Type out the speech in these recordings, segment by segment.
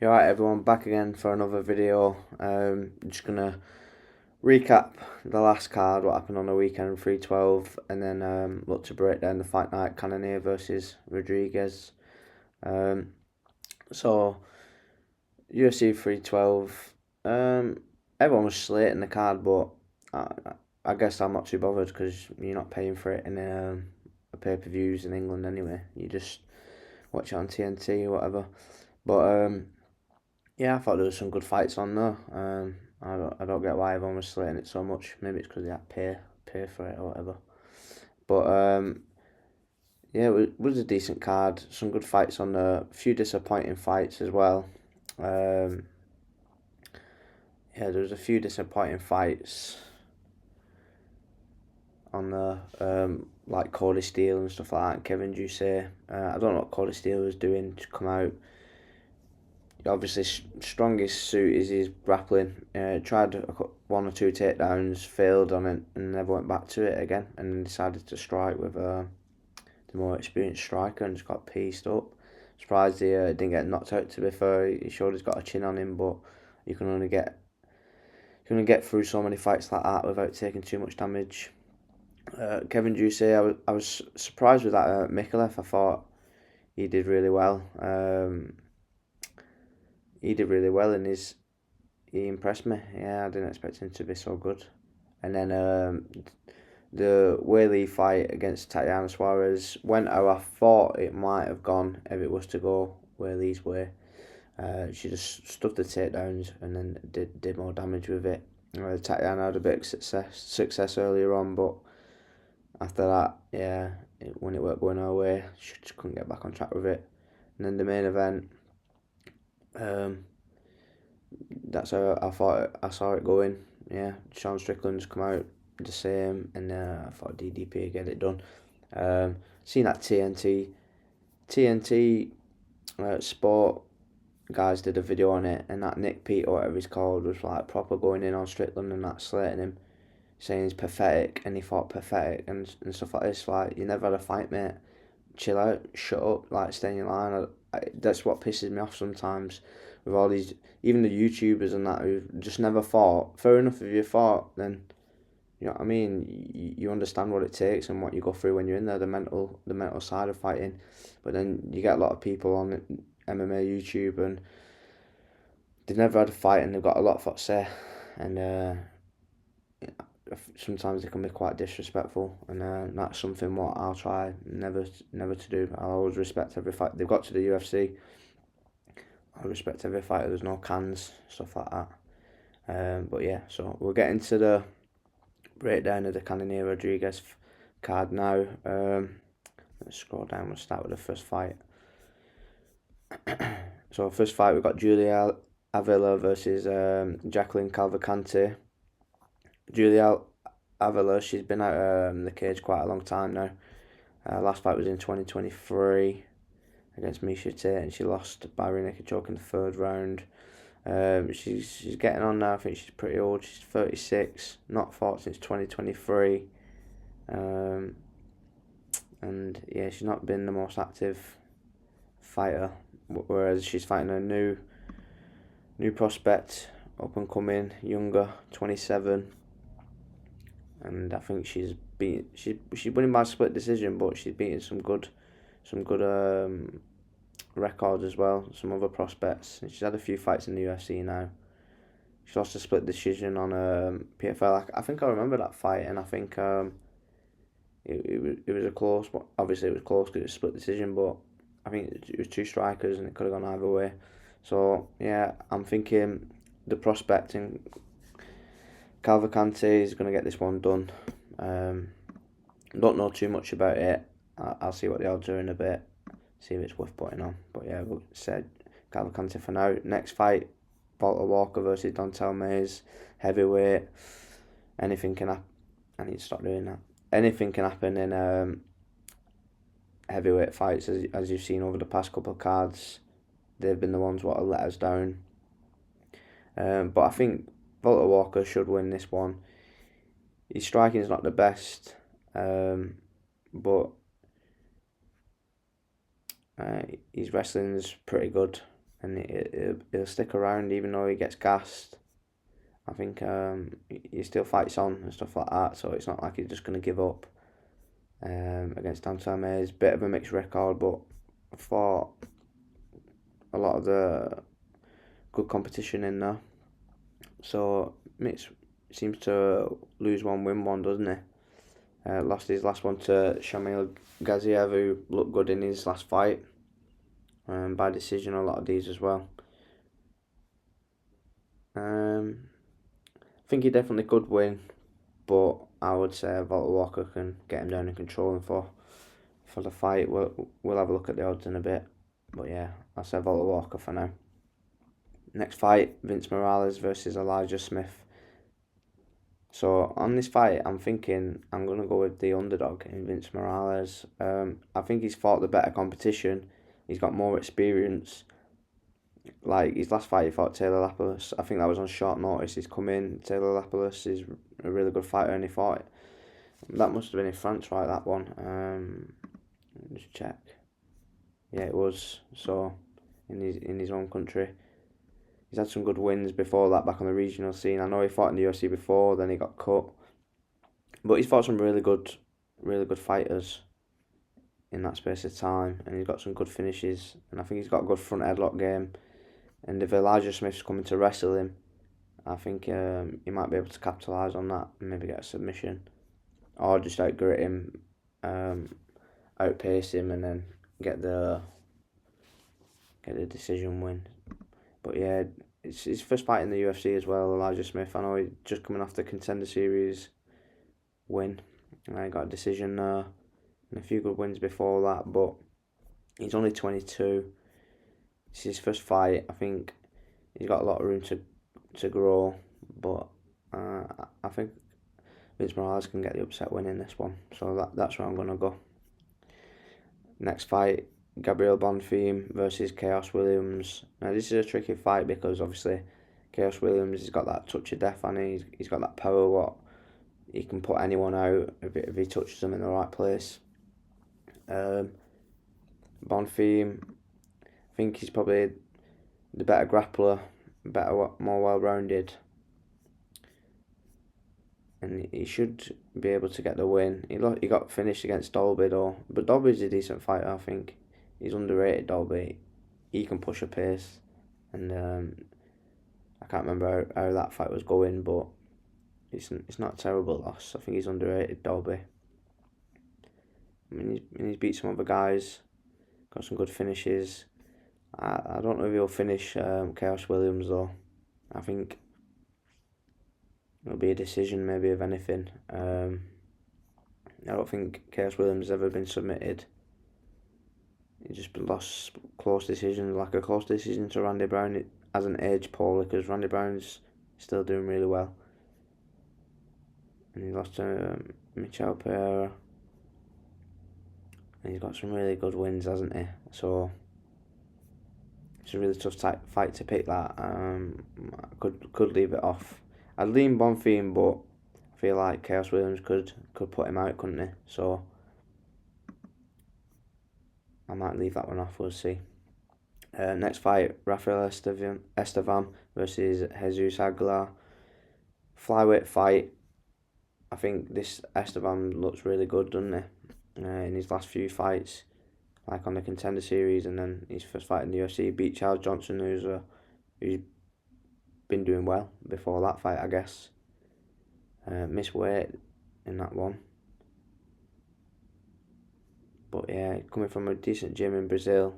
You alright everyone, back again for another video. Just gonna recap the last card, what happened on the weekend, 312, and then look to break down the Fight Night, Cannonier versus Rodriguez. Um, so, UFC 312, everyone was slating the card, but I, I guess I'm not too bothered because you're not paying for it in a pay-per-views in England anyway. You just watch it on TNT or whatever. But yeah, I thought there was some good fights on there. I don't get why everyone was slating it so much. Maybe it's because they had pay for it or whatever. But yeah, it was a decent card. Some good fights on there. A few disappointing fights as well. Um, yeah, there was a few disappointing fights on the like Cody Steele and stuff like that. And Kevin Ducey. I don't know what Cody Steele was doing to come out. Obviously, strongest suit is his grappling. Tried one or two takedowns, failed on it, and never went back to it again. And then decided to strike with the more experienced striker and just got pieced up. Surprised he didn't get knocked out. To be fair, he showed he's got a chin on him, but you can only get through so many fights like that without taking too much damage. Kevin Ducey, I was surprised with that Mikulev. I thought he did really well. He did really well in his. He impressed me. Yeah, I didn't expect him to be so good. And then the Whaley fight against Tatiana Suarez went how I thought it might have gone if it was to go Whaley's way. She just stuffed the takedowns and then did more damage with it. Tatiana had a bit of success earlier on, but after that, yeah, when it weren't going her way, she just couldn't get back on track with it. And then the main event, that's how I thought I saw it going. Yeah, Sean Strickland's come out the same, and I thought DDP would get it done. Seen that TNT Sport guys did a video on it, and that Nick Pete or whatever he's called was like proper going in on Strickland and that slating him, saying he's pathetic, and he fought pathetic and stuff like this. Like, you never had a fight, mate. Chill out, shut up, like stay in your line. That's what pisses me off sometimes with all these, even the YouTubers and that who just never fought. Fair enough if you fought, then you know what I mean. You understand what it takes and what you go through when you're in there, the mental side of fighting. But then you get a lot of people on MMA YouTube and they've never had a fight and they've got a lot for to say, and sometimes they can be quite disrespectful, and that's something what I'll try never to do. I'll always respect every fight. They've got to the UFC. I respect every fighter. There's no cans, stuff like that. But yeah, so we'll get into the breakdown of the Cannonier Rodriguez card now. Let's scroll down. We'll start with the first fight. So first fight, we've got Julia Avila versus Jacqueline Calvacante. Julia Avila, she's been out the cage quite a long time now. Last fight was in 2023 against Misha Tate, and she lost by rear naked choke in the third round. She's getting on now. I think she's pretty old. She's 36, not fought since 2023. And yeah, she's not been the most active fighter. Whereas she's fighting a new prospect, up and coming, younger, 27. And I think she's winning by split decision, but she's beating some good records as well. Some other prospects. And she's had a few fights in the UFC now. She lost a split decision on PFL. I think I remember that fight, and I think it was a close. But obviously, it was close because it was a split decision. But I think it was two strikers, and it could have gone either way. So yeah, I'm thinking the prospect in Calvacante is going to get this one done. Don't know too much about it. I'll see what the odds are in a bit. See if it's worth putting on. But yeah, we said Calvacante for now. Next fight, Walter Walker versus Dontel Mays, heavyweight. Anything can happen. I need to stop doing that. Anything can happen in heavyweight fights, as you've seen over the past couple of cards. They've been the ones what have let us down. But I think Walter Walker should win this one. His striking is not the best, but his wrestling is pretty good. and he'll stick around even though he gets gassed. I think he still fights on and stuff like that, so it's not like he's just going to give up. Against Dante Mays, bit of a mixed record, but I thought a lot of the good competition in there. So Mitch seems to lose one, win one, doesn't he? Lost his last one to Shamil Gaziev, who looked good in his last fight. By decision, a lot of these as well. I think he definitely could win, but I would say Volta Walker can get him down and control him for the fight. We'll have a look at the odds in a bit, but yeah, I'll say Volta Walker for now. Next fight, Vince Morales versus Elijah Smith. So on this fight, I'm thinking I'm going to go with the underdog in Vince Morales. I think he's fought the better competition. He's got more experience. Like his last fight, he fought Taylor Lapilus. I think that was on short notice. He's come in. Taylor Lapilus is a really good fighter, and he fought it. That must have been in France, right? That one. Let me just check. Yeah, it was. So in his own country. He's had some good wins before that back on the regional scene. I know he fought in the UFC before, then he got cut. But he's fought some really good fighters in that space of time, and he's got some good finishes, and I think he's got a good front headlock game. And if Elijah Smith's coming to wrestle him, I think he might be able to capitalise on that and maybe get a submission, or just outgrit him, outpace him, and then get the decision win. But yeah, it's his first fight in the UFC as well, Elijah Smith. I know he's just coming off the Contender Series win. And I got a decision there, and a few good wins before that, but he's only 22. It's his first fight. I think he's got a lot of room to grow, but I think Vince Morales can get the upset win in this one. So that's where I'm going to go. Next fight, Gabriel Bonfim versus Chaos Williams. Now this is a tricky fight because obviously Chaos Williams has got that touch of death on him. He's got that power what he can put anyone out if he touches them in the right place. Bonfim, I think he's probably the better grappler, more well-rounded, and he should be able to get the win. He got finished against Dolby though, but Dolby's a decent fighter. I think he's underrated. Dolby, he can push a pace, and I can't remember how that fight was going, but it's not a terrible loss. I think he's underrated, Dolby. I mean, he's beat some other guys, got some good finishes. I don't know if he'll finish Chaos Williams though. I think it'll be a decision, maybe, if anything. I don't think Chaos Williams has ever been submitted. He just lost close decisions, like a close decision to Randy Brown. It hasn't aged poorly because Randy Brown's still doing really well. And he lost to Michel Pereira. And he's got some really good wins, hasn't he? So it's a really tough fight to pick that. I could leave it off. I'd lean Bonfim, but I feel like Chaos Williams could put him out, couldn't he? So I might leave that one off, we'll see. Next fight, Rafael Estevam versus Jesus Aguilar. Flyweight fight. I think this Estevam looks really good, doesn't he? In his last few fights, like on the Contender Series, and then his first fight in the UFC, beat Charles Johnson, who's been doing well before that fight, I guess. Missed weight in that one. But yeah, coming from a decent gym in Brazil,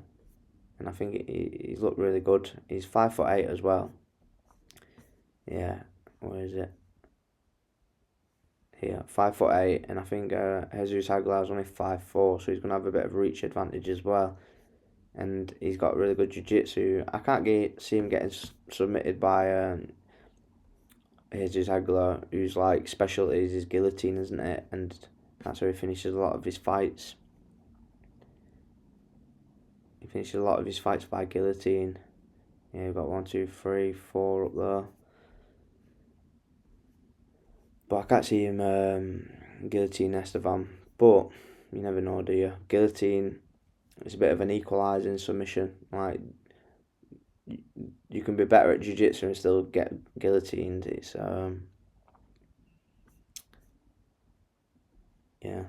and I think he's looked really good. He's 5'8" as well. Yeah, where is it? Here, 5'8", and I think Jesus Aguilar's only 5'4", so he's gonna have a bit of reach advantage as well. And he's got really good jiu-jitsu. I can't see him getting submitted by Jesus Aguilar, whose like specialty is his guillotine, isn't it? And that's where he finishes a lot of his fights. He finishes a lot of his fights by guillotine. Yeah, we've got 1, 2, 3, 4 up there. But I can't see him guillotine Estevam. But you never know, do you? Guillotine is a bit of an equalising submission. Like can be better at jiu-jitsu and still get guillotined. It's yeah.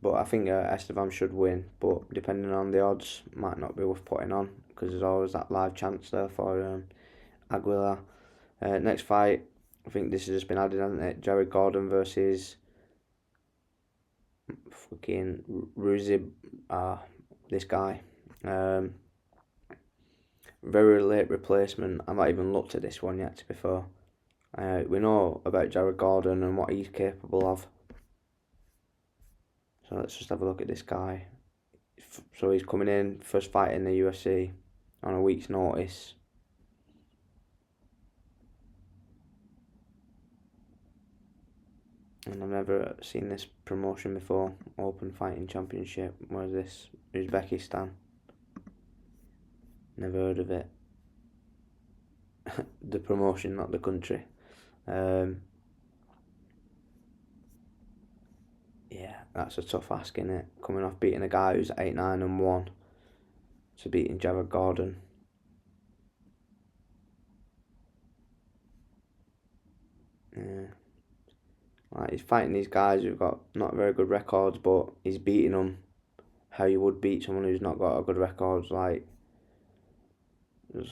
But I think Estevan should win, but depending on the odds, might not be worth putting on because there's always that live chance there for Aguilar. Next fight, I think this has just been added, hasn't it? Jared Gordon versus fucking Ruzib, this guy. Very late replacement. I've not even looked at this one yet, to be fair. We know about Jared Gordon and what he's capable of. So let's just have a look at this guy. So he's coming in, first fight in the UFC on a week's notice. And I've never seen this promotion before. Open Fighting Championship. Where's this? Uzbekistan. Never heard of it. The promotion, not the country. Yeah, that's a tough ask, innit? Coming off beating a guy who's 8-9-1 to beating Jared Gordon. Yeah. Like, he's fighting these guys who've got not very good records, but he's beating them how you would beat someone who's not got a good record. Like,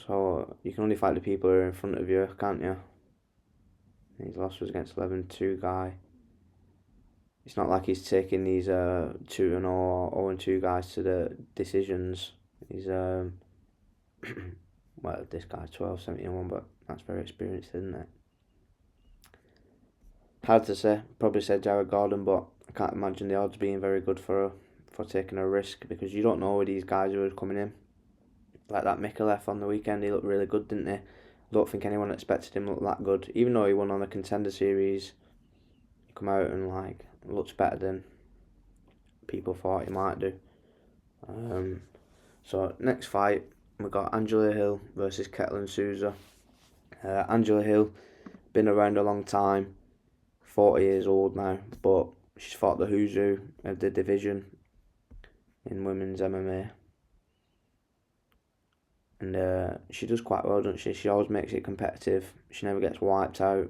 so you can only fight the people who are in front of you, can't you? His loss was against 11-2 guy. It's not like he's taking these 2-0 or 0-2 guys to the decisions. He's well, this guy's 12-17-1, but that's very experienced, isn't it? Hard to say. Probably said Jared Gordon, but I can't imagine the odds being very good for taking a risk because you don't know with these guys who are coming in. Like that Mikalev on the weekend, he looked really good, didn't he? I don't think anyone expected him to look that good. Even though he won on the Contender Series, he come out and like looks better than people thought he might do. So next fight, we got Angela Hill versus Ketlin Souza. Angela Hill, been around a long time, 40 years old now, but she's fought the who's who of the division in women's MMA. And she does quite well, doesn't she? She always makes it competitive. She never gets wiped out.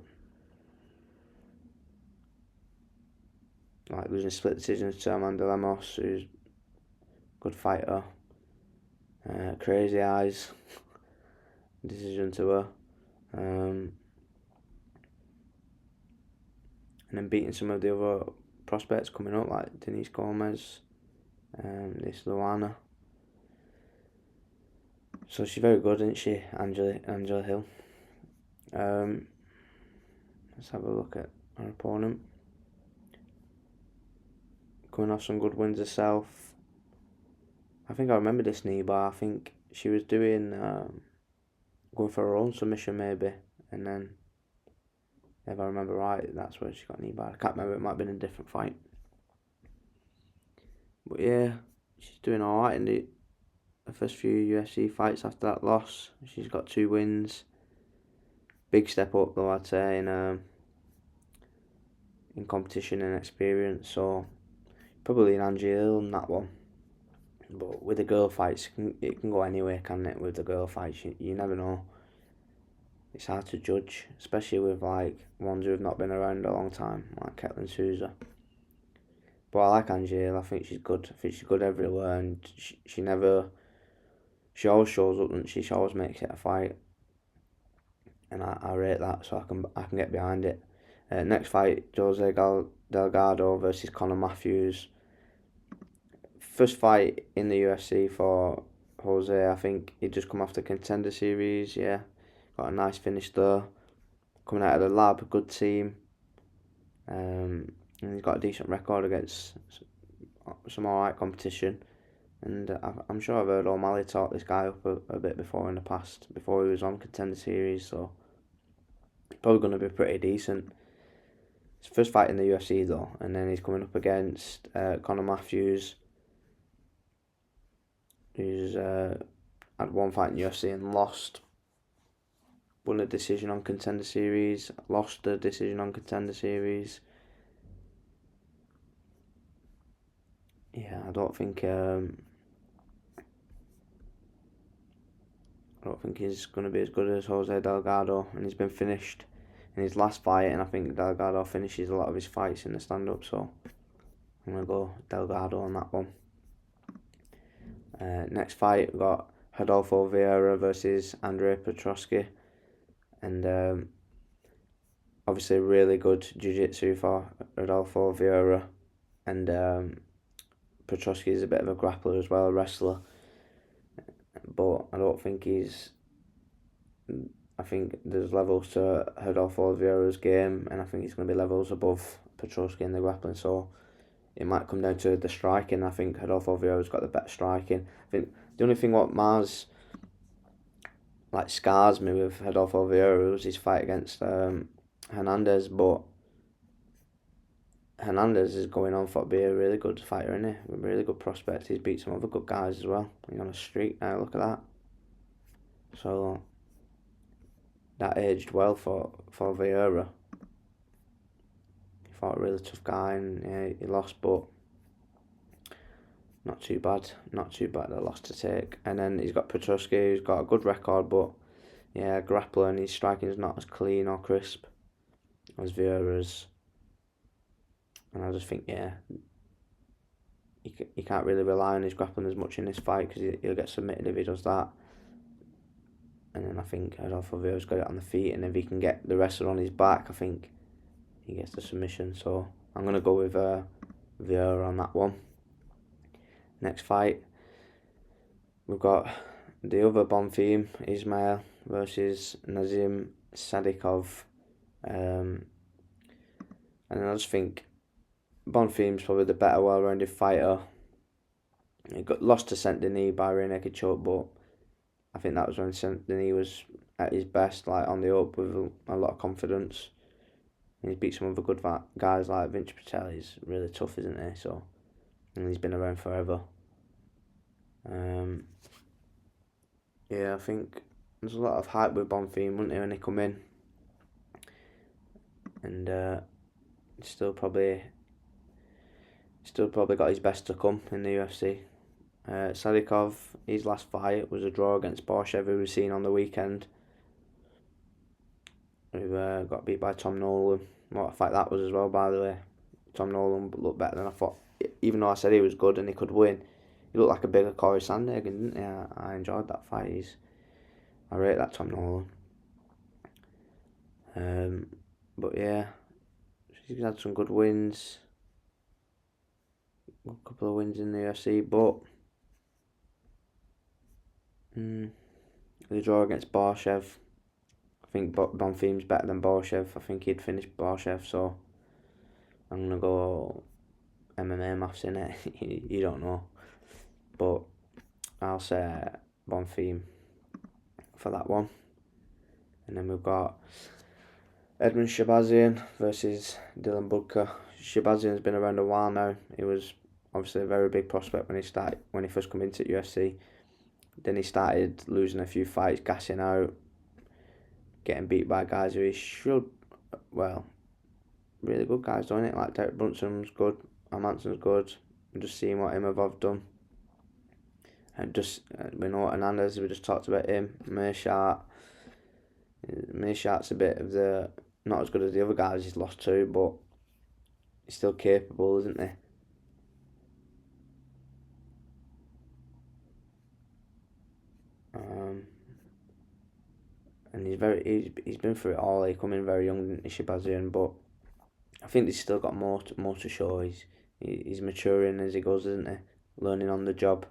Like losing split decisions to Amanda Lemos, who's a good fighter. Crazy Eyes decision to her. And then beating some of the other prospects coming up, like Denise Gomez, this Luana. So she's very good, isn't she, Angela Hill? Let's have a look at her opponent. Coming off some good wins herself. I think I remember this knee bar. I think she was doing going for her own submission maybe, and then if I remember right, that's where she got knee bar. I can't remember. It might have been a different fight. But yeah, she's doing alright in the first few UFC fights after that loss. She's got 2 wins. Big step up though, I'd say, in competition and experience. So probably an Angela Hill in that one. But with the girl fights, it can go anywhere, can it? With the girl fights, you never know. It's hard to judge, especially with like ones who have not been around a long time, like Ketlin Souza. But I like Angela. I think she's good. I think she's good everywhere, and she always shows up, and she always makes it a fight. And I rate that, so I can get behind it. Next fight, Jose Delgado versus Conor Matthews. First fight in the UFC for Jose. I think he just come off the Contender Series. Yeah, got a nice finish there. Coming out of the lab, good team. And he's got a decent record against some alright competition. And I'm sure I've heard O'Malley talk this guy up a bit before in the past, before he was on Contender Series, so he's probably going to be pretty decent. His first fight in the UFC though, and then he's coming up against Conor Matthews, who's had one fight in the UFC and lost. Won a decision on Contender Series, lost a decision on Contender Series. Yeah, I don't think don't think he's going to be as good as Jose Delgado, and he's been finished in his last fight, and I think Delgado finishes a lot of his fights in the stand-up, so I'm going to go Delgado on that one. Next fight, we've got Rodolfo Vieira versus Andrei Petroski, and obviously really good jiu-jitsu for Rodolfo Vieira, and Petroski is a bit of a grappler as well, a wrestler, but I don't think I think there's levels to Rodolfo Vieira's game, and I think he's going to be levels above Petroski in the grappling, so it might come down to the striking. I think Rodolfo Vieira's got the better striking. I think the only thing what scars me with Rodolfo Vieira was his fight against Hernandez, but Hernandez is going on for to be a really good fighter, isn't he? A really good prospect. He's beat some other good guys as well. He's on a streak now, look at that. So that aged well for Vieira. He fought a really tough guy, and yeah, he lost, but not too bad. Not too bad a loss to take. And then he's got Petroski, who's got a good record, but yeah, grappler, and his striking is not as clean or crisp as Vieira's. And I just think, yeah, he can't really rely on his grappling as much in this fight, because he'll get submitted if he does that. And then I think Rodolfo Vieira's got it on the feet, and if he can get the wrestler on his back, I think he gets the submission. So I'm going to go with Vieira on that one. Next fight, we've got the other Bonfim, Ismail versus Nazim Sadikov. And I just think Bonfim's probably the better well-rounded fighter. He got lost to Saint Denis by rear naked choke, but I think that was when Saint Denis was at his best, like on the up with a lot of confidence. And he's beat some other good guys like Vince Patel. He's really tough, isn't he? So, and he's been around forever. Yeah, I think there's a lot of hype with Bonfim, wouldn't there, when he come in? And still probably got his best to come in the UFC. Sadikov, his last fight was a draw against Borshev, who was seen on the weekend, who got beat by Tom Nolan. What a fight that was as well, by the way. Tom Nolan looked better than I thought. Even though I said he was good and he could win, he looked like a bigger Corey Sandhagen, didn't he? I enjoyed that fight. I rate that Tom Nolan. But yeah, he's had some good wins. A couple of wins in the UFC, but the draw against Borshev, I think Bonfim's better than Borshev. I think he'd finish Borshev, so I'm going to go MMA maths in it. You don't know. But I'll say Bonfim for that one. And then we've got Edmund Shabazian versus Dylan Budka. Shabazian's been around a while now. He was obviously a very big prospect when he first came into UFC. Then he started losing a few fights, gassing out, getting beat by guys who he should, well, really good guys, don't it? Like Derek Brunson's good, Hermansson's good. I'm just seeing what Imavov done. And just, we know Hernandez, we just talked about him. Meerschaert. Meerschaert's a bit of the, not as good as the other guys he's lost to, but he's still capable, isn't he? And he's been through it all. He come in very young, didn't he, Shabazian? But I think he's still got more to show. He's maturing as he goes, isn't he? Learning on the job.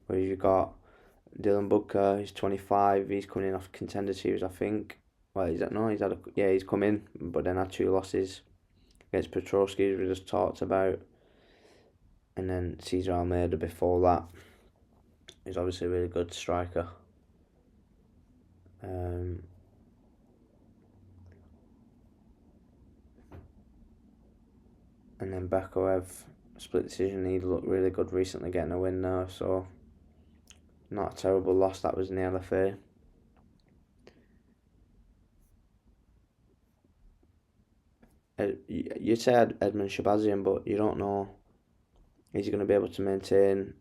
Whereas you've got Dylan Budka, he's 25. He's coming in off Contender Series, I think. Well, he's come in, but then had 2 losses against Petroski, as we just talked about, and then Cesar Almeida before that. He's obviously a really good striker. And then Bekaev, split decision. He looked really good recently, getting a win now, so not a terrible loss that was in the LFA. You'd say Edmund Shabazian, but you don't know, is he going to be able to maintain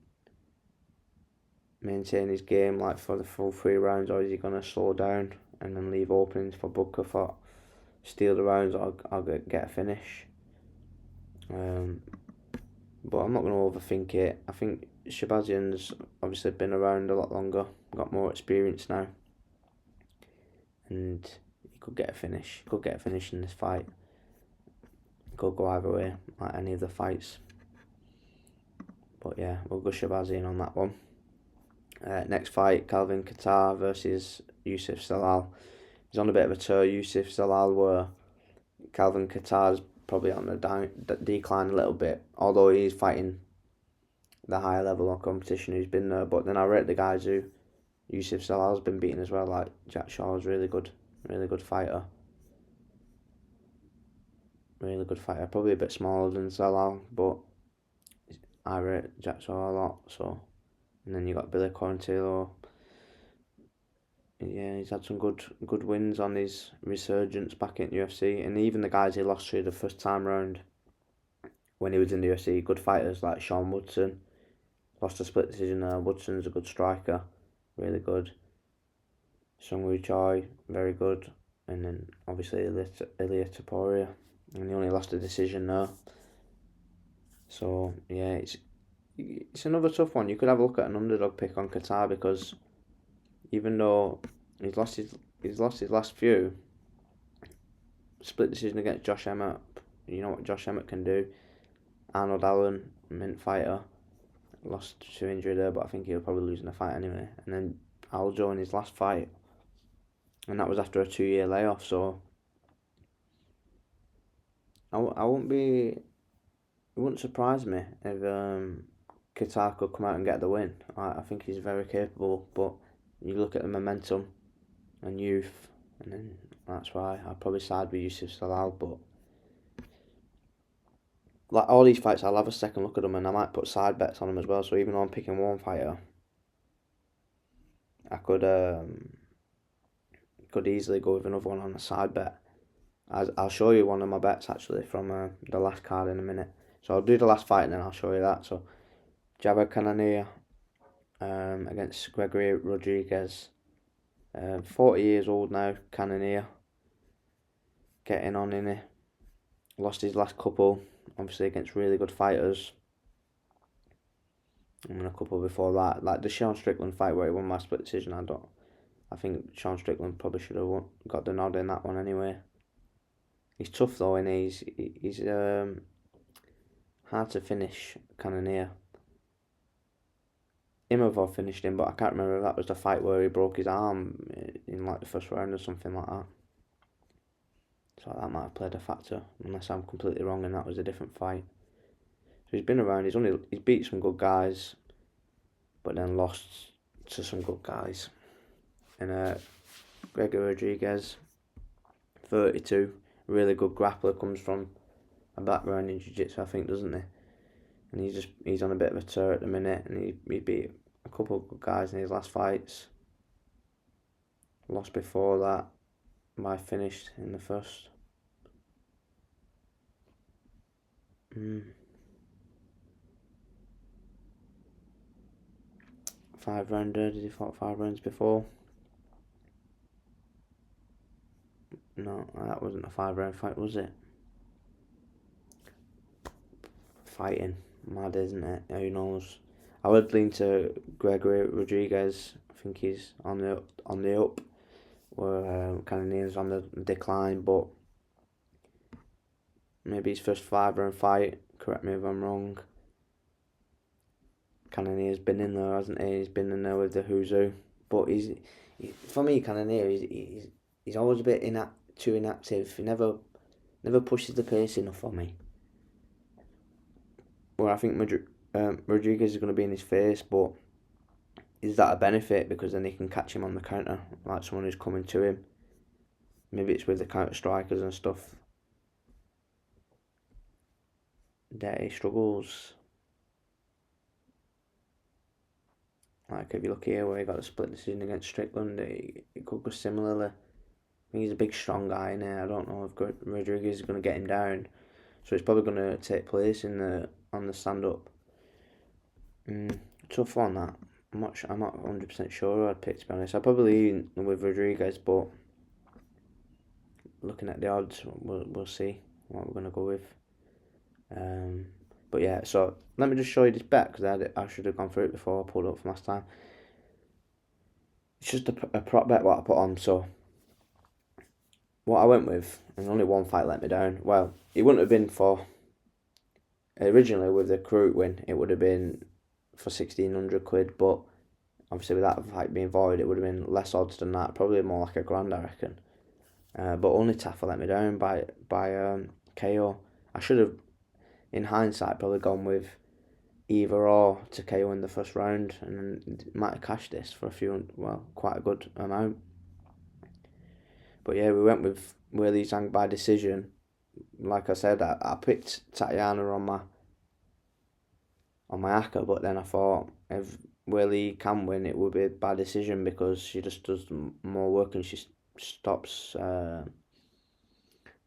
maintain his game like for the full 3 rounds, or is he gonna slow down and then leave openings for Booker for steal the rounds or get a finish? But I'm not gonna overthink it. I think Shabazian's obviously been around a lot longer, got more experience now, and he could get a finish. He could get a finish in this fight. It could go either way, like any of the fights. But yeah, we'll go Shabazian on that one. Next fight, Calvin Kattar versus Yusuf Zalal. He's on a bit of a tour, Yusuf Zalal, where Calvin Kattar's probably on the decline a little bit, although he's fighting the higher level of competition who's been there. But then I rate the guys who Yusuf Zalal's been beating as well, like Jack Shaw's really good fighter. Really good fighter, probably a bit smaller than Zalal, but I rate Jack Shaw a lot, so. And then you got Billy Quarantillo. Yeah, he's had some good wins on his resurgence back in UFC, and even the guys he lost to the first time round when he was in the UFC, good fighters like Sean Woodson, lost a split decision there. Woodson's a good striker, really good. Sung Woo Choi, very good, and then obviously Ilia Topuria, and he only lost a decision there. So yeah, it's another tough one. You could have a look at an underdog pick on Qatar, because even though he's lost his last few, split decision against Josh Emmett. You know what Josh Emmett can do. Arnold Allen, mint fighter, lost to injury there, but I think he'll probably lose in the fight anyway. And then Aljo in his last fight, and that was after a 2-year layoff. So I won't be. It wouldn't surprise me if Qatar could come out and get the win. I think he's very capable, but you look at the momentum and youth, and then that's why I'd probably side with Yusuf Zalal. But like all these fights, I'll have a second look at them, and I might put side bets on them as well. So even though I'm picking one fighter, I could easily go with another one on a side bet. I'll show you one of my bets actually from the last card in a minute. So I'll do the last fight and then I'll show you that. So Cannonier against Gregory Rodriguez. 40 years old now, Cannonier. Getting on in it. Lost his last couple, obviously against really good fighters. And a couple before that, like the Sean Strickland fight where he won by split decision. I think Sean Strickland probably should have got the nod in that one anyway. He's tough though, and he's hard to finish, Cannonier. Imavov finished him, but I can't remember if that was the fight where he broke his arm in like the first round or something like that. So that might have played a factor, unless I'm completely wrong and that was a different fight. So he's been around. He's beat some good guys, but then lost to some good guys. And Gregor Rodriguez, 32, really good grappler, comes from a background in jiu-jitsu, I think, doesn't he? And he's on a bit of a tour at the minute, and he beat a couple of good guys in his last fights. Lost before that by finished in the first. 5-rounder, did he fight 5 rounds before? No, that wasn't a 5-round fight, was it? Fighting, mad, isn't it? Who knows? I would lean to Gregory Rodriguez. I think he's on the up, where Cannonier's on the decline. But maybe his first 5-round fight. Correct me if I'm wrong. Cannonier's been in there, hasn't he? He's been in there with the who's who. But for me, Cannonier, he's always a bit too inactive. He never pushes the pace enough for me. Well, I think Rodriguez is going to be in his face, but is that a benefit? Because then he can catch him on the counter, like someone who's coming to him. Maybe it's with the counter strikers and stuff that he struggles. Like if you look here where he got a split decision against Strickland, it could go similarly. I think he's a big, strong guy in there. I don't know if Rodriguez is going to get him down, so it's probably going to take place on the stand up. Tough one that, I'm not 100% sure who I'd pick, to be honest. I'd probably lean with Rodriguez, but looking at the odds, we'll see what we're gonna go with. But yeah, so let me just show you this bet, because I should have gone through it before I pulled it up from last time. It's just a prop bet what I put on. So what I went with, and only one fight let me down. Well, it wouldn't have been for, originally with the Karut win, it would have been for 1,600 quid, but obviously with that fight being void, it would have been less odds than that, probably more like £1,000, I reckon. But only Taffa let me down by KO. I should have, in hindsight, probably gone with either or to KO in the first round, and then might have cashed this for quite a good amount. But yeah, we went with Weili Zhang by decision. Like I said, I picked Tatiana on my ACCA, but then I thought if Weili can win, it would be by decision, because she just does more work and she stops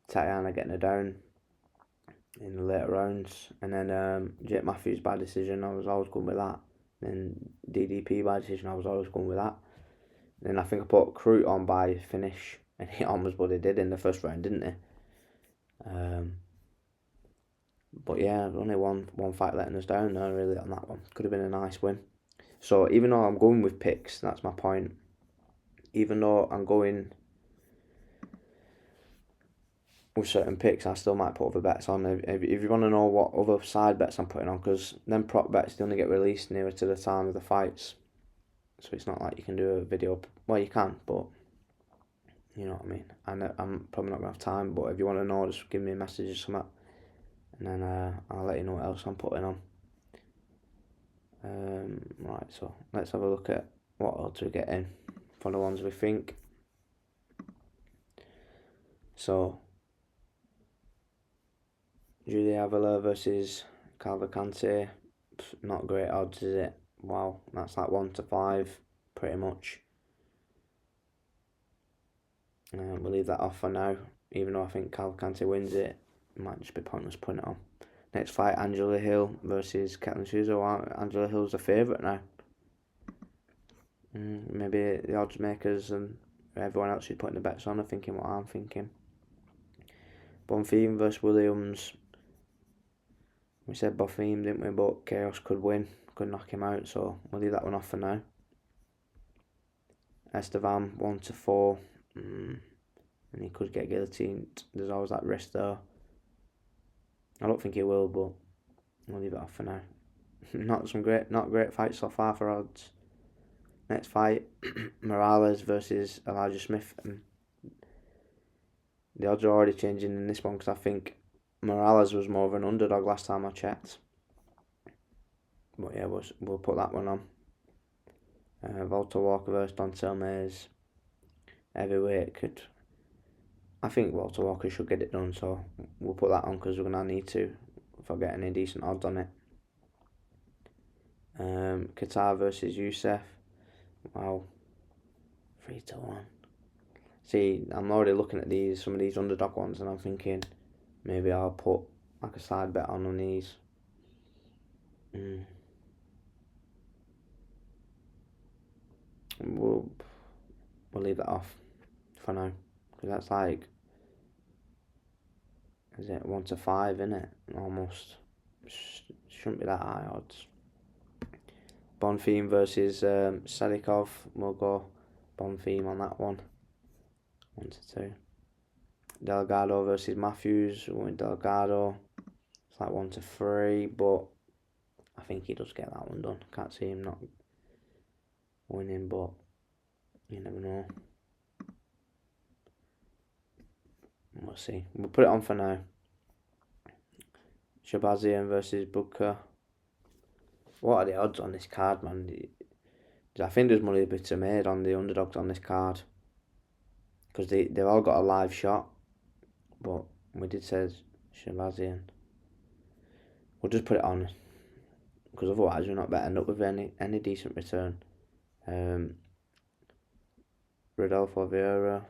Tatiana getting her down in the later rounds. And then Jake Matthews by decision, I was always going with that. Then DDP by decision, I was always going with that. Then I think I put Karut on by finish, and he almost what he did in the first round, didn't he? But yeah, only one fight letting us down there, really, on that one. Could have been a nice win. So even though I'm going with picks, that's my point. Even though I'm going with certain picks, I still might put other bets on. If you want to know what other side bets I'm putting on, because them prop bets, they only get released nearer to the time of the fights. So it's not like you can do a video. Well, you can, but you know what I mean. I'm probably not going to have time, but if you want to know, just give me a message or something, and then I'll let you know what else I'm putting on. Right, so let's have a look at what odds we're getting for the ones we think. So, Julia Avila versus Cavalcante, not great odds, is it? Wow, that's like 1 to 5, pretty much. We'll leave that off for now, even though I think Cavalcante wins it. It might just be pointless putting it on. Next fight, Angela Hill versus Katlyn Souza. Wow, Angela Hill's a favourite now. Maybe the odds makers and everyone else who's putting the bets on are thinking what I'm thinking. Bonfim versus Williams. We said Bonfim, didn't we? But Chaos could win, could knock him out, so we'll leave that one off for now. Estevan 1 to 4, and he could get guillotined. There's always that risk there. I don't think he will, but we'll leave it off for now. not great fights so far for odds. Next fight, Morales versus Elijah Smith. The odds are already changing in this one, because I think Morales was more of an underdog last time I checked. But yeah, we'll put that one on. Walter Walker versus Dontel Mays. Heavyweight I think Walter Walker should get it done, so we'll put that on, because we're going to need to if I get any decent odds on it. Qatar versus Youssef. Wow. 3 to 1. See, I'm already looking at some of these underdog ones, and I'm thinking maybe I'll put like a side bet on these. We'll leave that off for now, because that's like, is it 1 to 5, isn't it? Almost. Shouldn't be that high odds. Bonfim versus Sadikov. We'll go Bonfim on that one. 1 to 2. Delgado versus Matthews. We went Delgado. It's like 1 to 3, but I think he does get that one done. Can't see him not winning, but you never know. We'll see. We'll put it on for now. Shabazian versus Booker. What are the odds on this card, man? I think there's money to be made on the underdogs on this card, because they've all got a live shot. But we did say Shabazian. We'll just put it on, because otherwise we're not going to end up with any decent return. Rodolfo Vieira.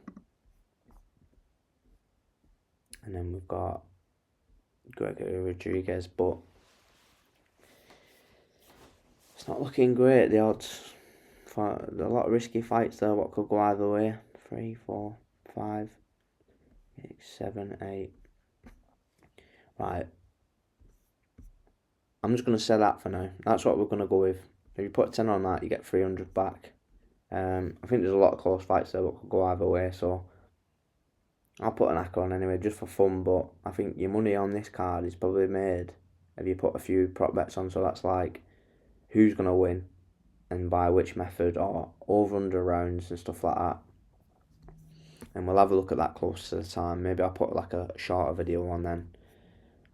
And then we've got Gregory Rodriguez, but It's not looking great, the odds. For a lot of risky fights there, what could go either way. 3, 4, 5, 6, 7, 8. Right. I'm just going to say that for now. That's what we're going to go with. If you put a 10 on that, you get 300 back. I think there's a lot of close fights there that could go either way, so I'll put an acca on anyway, just for fun, but I think your money on this card is probably made if you put a few prop bets on, so that's like who's going to win and by which method, or over under rounds and stuff like that. And we'll have a look at that close to the time. Maybe I'll put like a shorter video on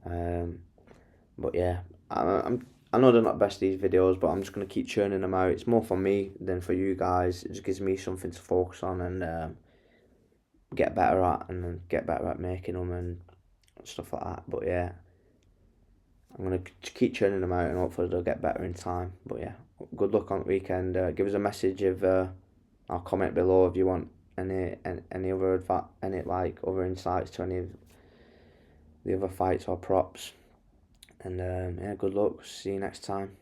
then. But yeah, I know they're not best, these videos, but I'm just going to keep churning them out. It's more for me than for you guys. It just gives me something to focus on and get better at, and then get better at making them and stuff like that. But yeah, I'm going to keep churning them out and hopefully they'll get better in time. But yeah, good luck on the weekend. Give us a message if, I'll comment below if you want any other other insights to any of the other fights or props. And yeah, good luck. See you next time.